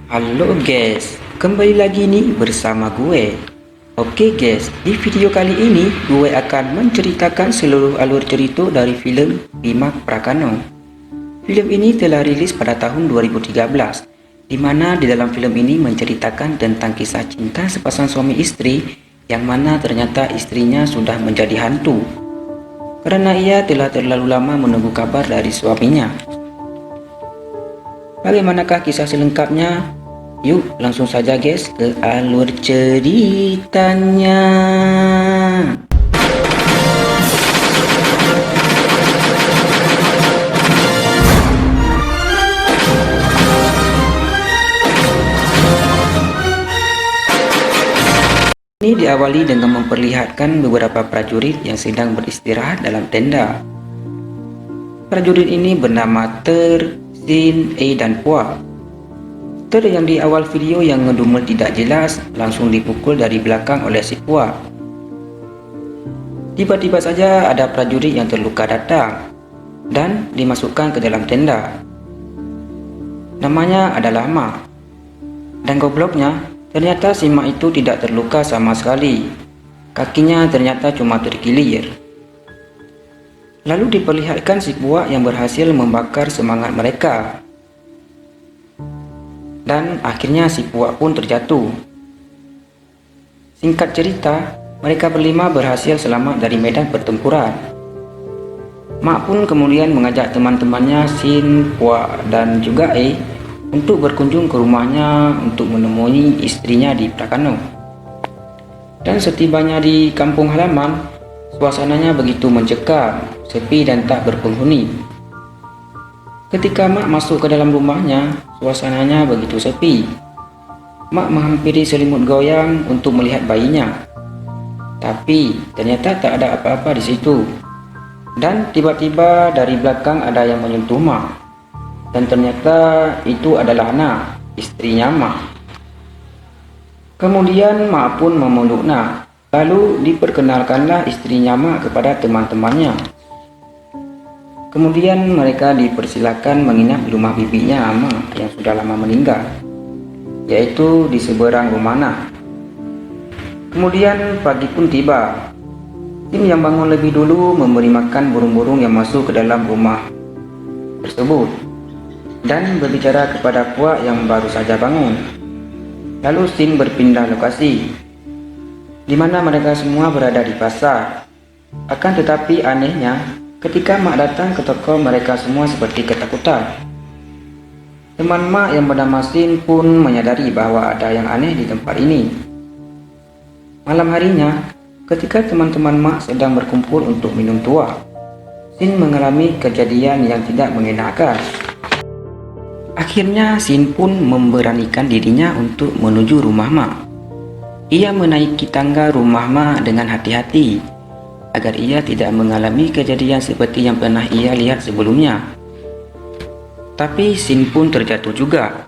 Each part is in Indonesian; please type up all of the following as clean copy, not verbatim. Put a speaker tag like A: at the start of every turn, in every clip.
A: Halo guys, kembali lagi nih bersama gue. Oke guys, di video kali ini gue akan menceritakan seluruh alur cerita dari film Bimak Prakano. Film ini telah rilis pada tahun 2013, di mana di dalam film ini menceritakan tentang kisah cinta sepasang suami istri yang mana ternyata istrinya sudah menjadi hantu karena ia telah terlalu lama menunggu kabar dari suaminya. Bagaimanakah kisah selengkapnya? Yuk langsung saja guys ke alur ceritanya. Ini diawali dengan memperlihatkan beberapa prajurit yang sedang beristirahat dalam tenda. Prajurit ini bernama Ter, Sin, A, dan Pua. Ter yang di awal video yang ngedumel tidak jelas langsung dipukul dari belakang oleh si Pua. Tiba-tiba saja ada prajurit yang terluka datang dan dimasukkan ke dalam tenda. Namanya adalah Ma. Dan gobloknya, ternyata si Ma itu tidak terluka sama sekali. Kakinya ternyata cuma terkilir. Lalu diperlihatkan si Pua yang berhasil membakar semangat mereka. Dan akhirnya si Pua pun terjatuh. Singkat cerita, mereka berlima berhasil selamat dari medan pertempuran. Mak pun kemudian mengajak teman-temannya Sin, Pua, dan juga E untuk berkunjung ke rumahnya untuk menemui istrinya di Prakano. Dan setibanya di kampung halaman, suasananya begitu mencekam, sepi dan tak berpenghuni. Ketika Mak masuk ke dalam rumahnya, suasananya begitu sepi. Mak menghampiri selimut goyang untuk melihat bayinya. Tapi ternyata tak ada apa-apa di situ. Dan tiba-tiba dari belakang ada yang menyentuh Mak. Dan ternyata itu adalah Nak, istrinya Mak. Kemudian Mak pun memeluk Nak. Lalu diperkenalkanlah istrinya Mak kepada teman-temannya. Kemudian mereka dipersilakan menginap di rumah bibinya Ama yang sudah lama meninggal, yaitu di seberang rumah Nak. Kemudian pagi pun tiba. Tim yang bangun lebih dulu memberi makan burung-burung yang masuk ke dalam rumah tersebut dan berbicara kepada Pua yang baru saja bangun. Lalu Sim berpindah lokasi, di mana mereka semua berada di pasar. Akan tetapi anehnya, ketika Mak datang ke toko, mereka semua seperti ketakutan. Teman Mak yang bernama Sin pun menyadari bahwa ada yang aneh di tempat ini. Malam harinya, ketika teman-teman Mak sedang berkumpul untuk minum tua, Sin mengalami kejadian yang tidak mengenakan. Akhirnya Sin pun memberanikan dirinya untuk menuju rumah Mak. Ia menaiki tangga rumah Mak dengan hati-hati, agar ia tidak mengalami kejadian seperti yang pernah ia lihat sebelumnya. Tapi Sin pun terjatuh juga.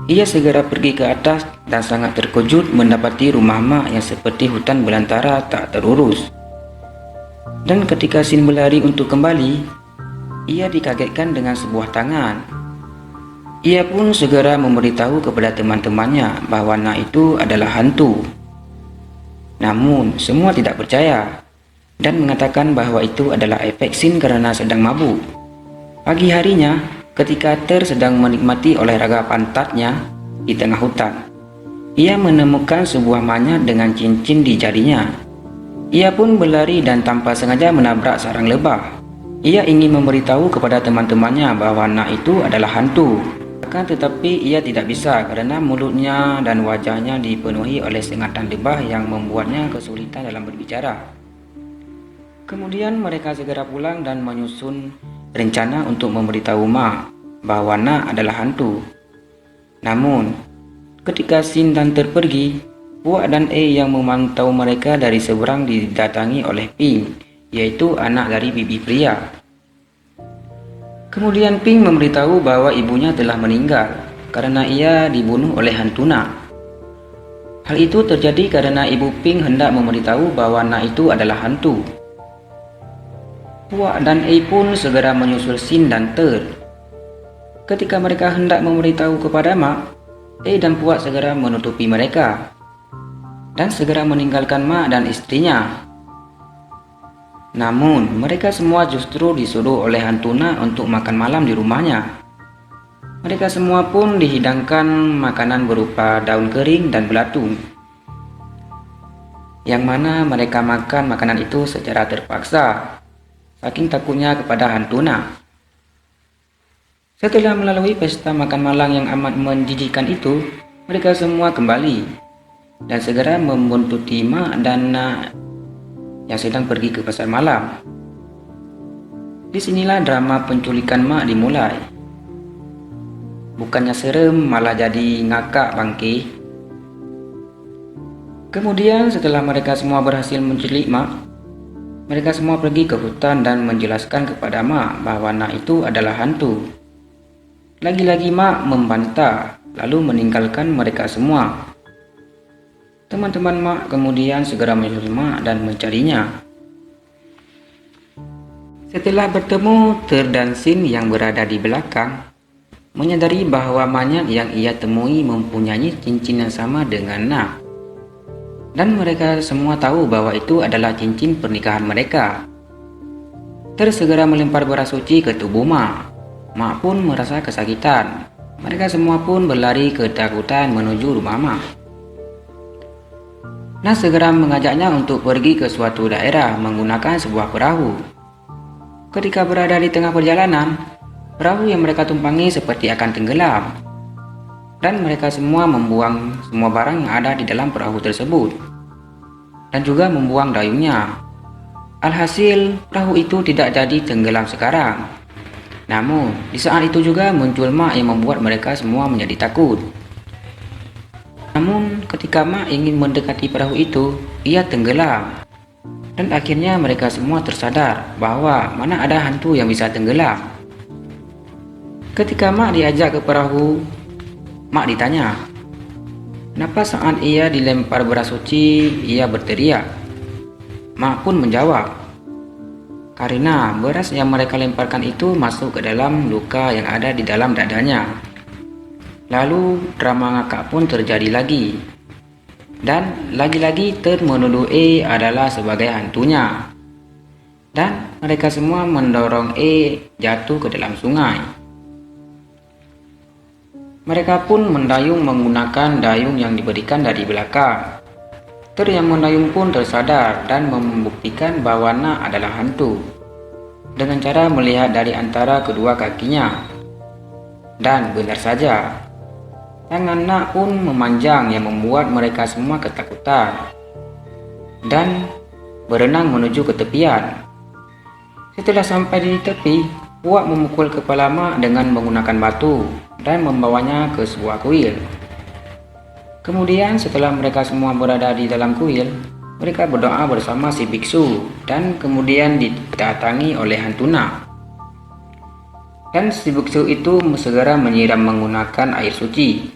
A: Ia segera pergi ke atas dan sangat terkejut mendapati rumah Mak yang seperti hutan belantara tak terurus. Dan ketika Sin berlari untuk kembali, ia dikagetkan dengan sebuah tangan. Ia pun segera memberitahu kepada teman-temannya bahwa Nak itu adalah hantu. Namun semua tidak percaya dan mengatakan bahwa itu adalah efek Sin karena sedang mabuk. Pagi harinya, ketika Ter sedang menikmati olahraga pantatnya di tengah hutan, ia menemukan sebuah manyet dengan cincin di jarinya. Ia pun berlari dan tanpa sengaja menabrak sarang lebah. Ia ingin memberitahu kepada teman-temannya bahwa Nak itu adalah hantu. Akan tetapi ia tidak bisa karena mulutnya dan wajahnya dipenuhi oleh sengatan lebah yang membuatnya kesulitan dalam berbicara. Kemudian mereka segera pulang dan menyusun rencana untuk memberitahu Mak bahwa Nak adalah hantu. Namun, ketika Sin dan Ter pergi, Pua dan E yang memantau mereka dari seberang didatangi oleh Ping, yaitu anak dari bibi pria. Kemudian Ping memberitahu bahwa ibunya telah meninggal karena ia dibunuh oleh hantu Nak. Hal itu terjadi karena ibu Ping hendak memberitahu bahwa Nak itu adalah hantu. Pua dan E pun segera menyusul Sin dan Ter. Ketika mereka hendak memberitahu kepada Mak, Dan Puak segera menutupi mereka dan segera meninggalkan Mak dan istrinya. Namun, mereka semua justru disuruh oleh hantu Nak untuk makan malam di rumahnya. Mereka semua pun dihidangkan makanan berupa daun kering dan belatung, yang mana mereka makan makanan itu secara terpaksa, saking takutnya kepada hantu Nak. Setelah melalui pesta makan malam yang amat menjijikkan itu, mereka semua kembali dan segera membuntuti Mak dan Nak yang sedang pergi ke pasar malam. Disinilah drama penculikan Mak dimulai. Bukannya serem, malah jadi ngakak bangke. Kemudian setelah mereka semua berhasil menculik Mak, mereka semua pergi ke hutan dan menjelaskan kepada Mak bahwa Nak itu adalah hantu. Lagi-lagi Mak membantah, lalu meninggalkan mereka semua. Teman-teman Mak kemudian segera menyusul Mak dan mencarinya. Setelah bertemu, Ter dan Sin yang berada di belakang menyadari bahwa Maknya yang ia temui mempunyai cincin yang sama dengan Nak. Dan mereka semua tahu bahwa itu adalah cincin pernikahan mereka. Ter segera melempar beras suci ke tubuh Mak. Mak pun merasa kesakitan. Mereka semua pun berlari ketakutan menuju rumah Mak. Nak segera mengajaknya untuk pergi ke suatu daerah menggunakan sebuah perahu. Ketika berada di tengah perjalanan, perahu yang mereka tumpangi seperti akan tenggelam. Dan mereka semua membuang semua barang yang ada di dalam perahu tersebut. Dan juga membuang dayungnya. Alhasil, perahu itu tidak jadi tenggelam sekarang. Namun, di saat itu juga muncul Mak yang membuat mereka semua menjadi takut. Namun, ketika Mak ingin mendekati perahu itu, ia tenggelam. Dan akhirnya mereka semua tersadar bahwa mana ada hantu yang bisa tenggelam. Ketika Mak diajak ke perahu, Mak ditanya, kenapa saat ia dilempar beras suci, ia berteriak? Mak pun menjawab, karena beras yang mereka lemparkan itu masuk ke dalam luka yang ada di dalam dadanya. Lalu drama ngakak pun terjadi lagi. Dan lagi-lagi Ter menuduh adalah sebagai hantunya. Dan mereka semua mendorong jatuh ke dalam sungai. Mereka pun mendayung menggunakan dayung yang diberikan dari belakang. Ter yang mendayung pun tersadar dan membuktikan bahwa Nak adalah hantu dengan cara melihat dari antara kedua kakinya. Dan benar saja, tangan Nak pun memanjang yang membuat mereka semua ketakutan dan berenang menuju ke tepian. Setelah sampai di tepi, Puak memukul kepala Mak dengan menggunakan batu dan membawanya ke sebuah kuil. Kemudian setelah mereka semua berada di dalam kuil, mereka berdoa bersama si biksu dan kemudian didatangi oleh hantu Nak. Dan si biksu itu segera menyiram menggunakan air suci.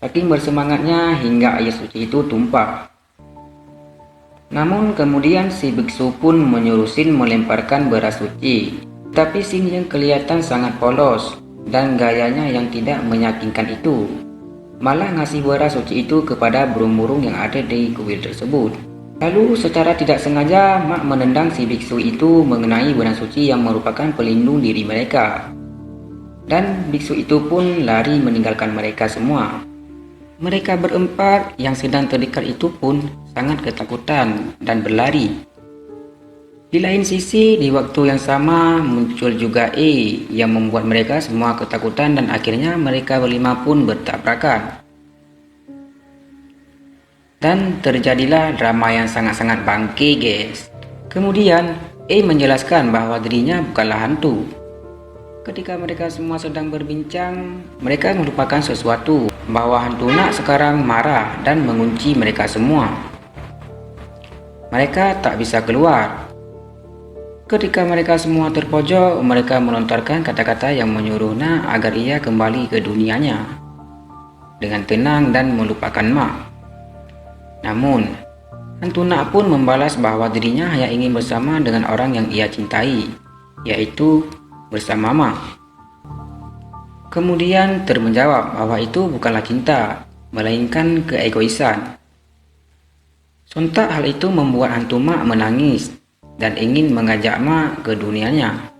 A: Saking bersemangatnya hingga air suci itu tumpah. Namun kemudian si biksu pun menyuruh Sin melemparkan beras suci. Tapi Sin yang kelihatan sangat polos dan gayanya yang tidak meyakinkan itu malah ngasih beras suci itu kepada burung-burung yang ada di kuil tersebut. Lalu secara tidak sengaja Mak menendang si biksu itu mengenai beras suci yang merupakan pelindung diri mereka. Dan biksu itu pun lari meninggalkan mereka semua. Mereka berempat yang sedang terdekat itu pun sangat ketakutan dan berlari. Di lain sisi, di waktu yang sama muncul juga yang membuat mereka semua ketakutan dan akhirnya mereka berlima pun bertabrakan. Dan terjadilah drama yang sangat-sangat bangke, guys. Kemudian, menjelaskan bahwa dirinya bukanlah hantu. Ketika mereka semua sedang berbincang, mereka melupakan sesuatu, bahwa hantu Nak sekarang marah dan mengunci mereka semua. Mereka tak bisa keluar. Ketika mereka semua terpojok, mereka melontarkan kata-kata yang menyuruh Nak agar ia kembali ke dunianya dengan tenang dan melupakan Mak. Namun, hantu Nak pun membalas bahwa dirinya hanya ingin bersama dengan orang yang ia cintai, yaitu bersama Mak. Kemudian Ter menjawab bahwa itu bukanlah cinta, melainkan keegoisan. Sontak hal itu membuat hantu Mak menangis dan ingin mengajak Mak ke dunianya.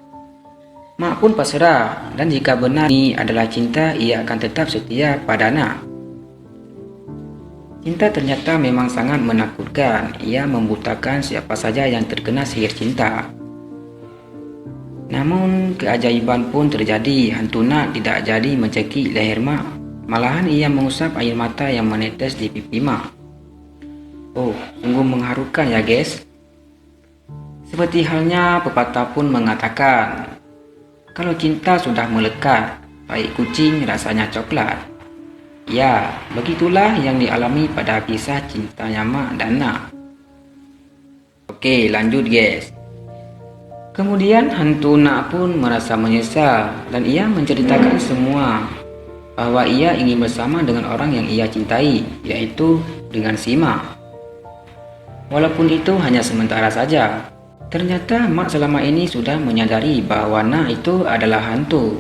A: Mak pun pasrah, dan jika benar ini adalah cinta, ia akan tetap setia padanya. Cinta ternyata memang sangat menakutkan. Ia membutakan siapa saja yang terkena sihir cinta. Namun keajaiban pun terjadi. Hantu Nak tidak jadi mencekik leher Mak. Malahan ia mengusap air mata yang menetes di pipi Mak. Oh, sungguh mengharukan ya guys. Seperti halnya pepatah pun mengatakan, kalau cinta sudah melekat, baik kucing rasanya coklat. Ya, begitulah yang dialami pada kisah cintanya Mak dan Nak. Oke, lanjut guys. Kemudian hantu Nak pun merasa menyesal dan ia menceritakan semua bahwa ia ingin bersama dengan orang yang ia cintai, yaitu dengan si Mak. Walaupun itu hanya sementara saja. Ternyata Mak selama ini sudah menyadari bahwa Nak itu adalah hantu,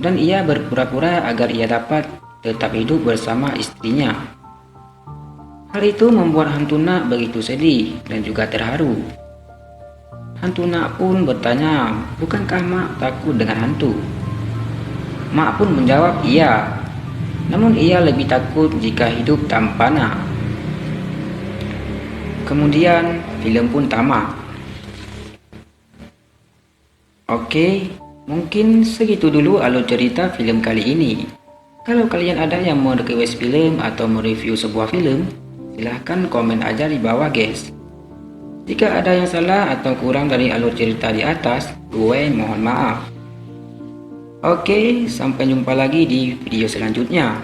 A: dan ia berpura-pura agar ia dapat tetap hidup bersama istrinya. Hal itu membuat hantu Nak begitu sedih dan juga terharu. Hantu Nak pun bertanya, bukankah Mak takut dengan hantu? Mak pun menjawab iya, namun ia lebih takut jika hidup tanpa Nak. Kemudian film pun tamat. Oke, mungkin segitu dulu alur cerita film kali ini. Kalau kalian ada yang mau request film atau mereview sebuah film, silahkan komen aja di bawah guys. Jika ada yang salah atau kurang dari alur cerita di atas, gue mohon maaf. Oke, sampai jumpa lagi di video selanjutnya.